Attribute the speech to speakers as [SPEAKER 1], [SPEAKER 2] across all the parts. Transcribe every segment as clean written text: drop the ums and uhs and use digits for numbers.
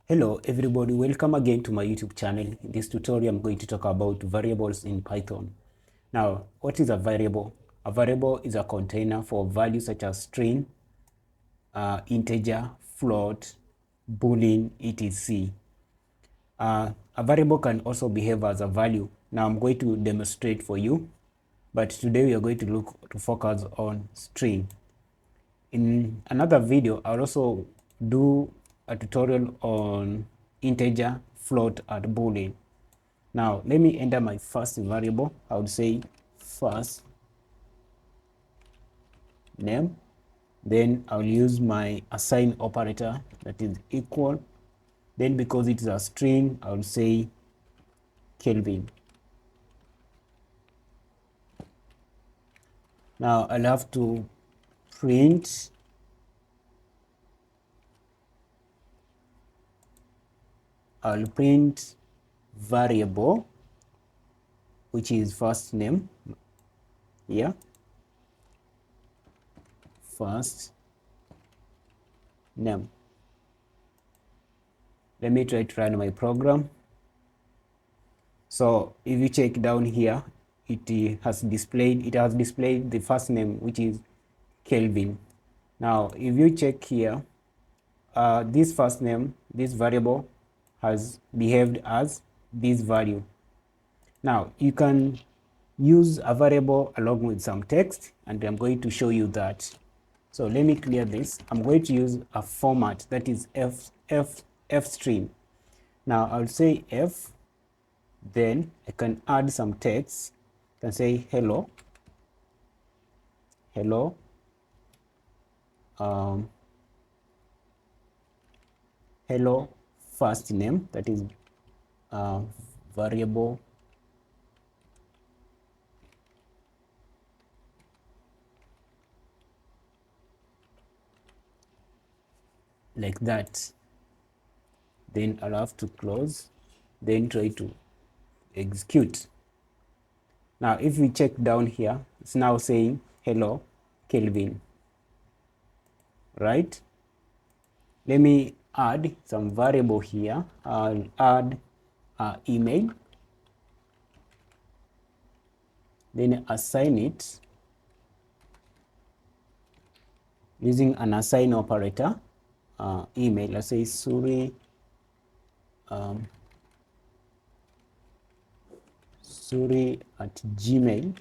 [SPEAKER 1] Hello everybody, welcome again to my YouTube channel. In this tutorial I'm going to talk about variables in Python. Now, what is a variable? A variable is a container for values such as string, integer, float, boolean, etc. A variable can also behave as a value. Now I'm going to demonstrate for you, but today we are going to focus on string. In another video, I'll also do a tutorial on integer, float, and boolean. Now, let me enter my first variable. I would say first name. Then I'll use my assign operator, that is equal. Then because it is a string, I'll say Kelvin. Now I'll have to print variable, which is first name here, first name. Let me try to run my program. So if you check down here, it has displayed the first name, which is Kelvin. Now if you check here, this first name, this variable has behaved as this value. Now you can use a variable along with some text, and I'm going to show you that. So let me clear this. I'm going to use a format that is f string. Now I'll say f, then I can add some text. I can say hello, hello first name, that is variable like that. Then I'll have to close, then try to execute. Now if we check down here, it's now saying hello Kelvin, right? Let me add some variable here. I'll add email, then assign it using an assign operator. Email, let's say Suri at gmail.com.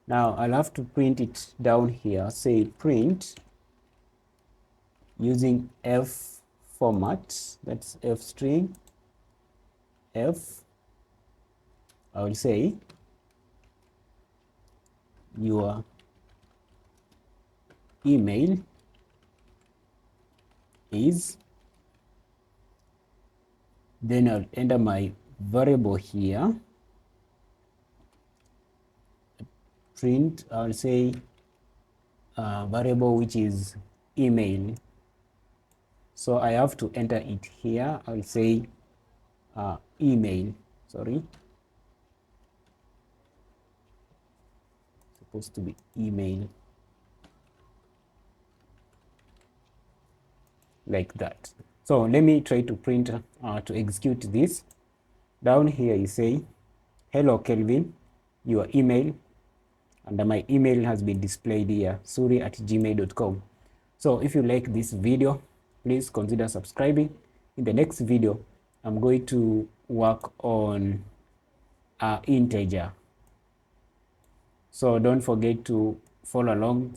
[SPEAKER 1] Now I'll have to print it down here, say print using f format, that's f string, f, I will say your email is, then I'll enter my variable here, print, I'll say variable which is email. So I have to enter it here. I'll say email, sorry, supposed to be email, like that. So let me try to print to execute this. Down here you say hello Kelvin, your email, and my email has been displayed here, suri at gmail.com. So if you like this video, please consider subscribing. In the next video, I'm going to work on integer. So don't forget to follow along.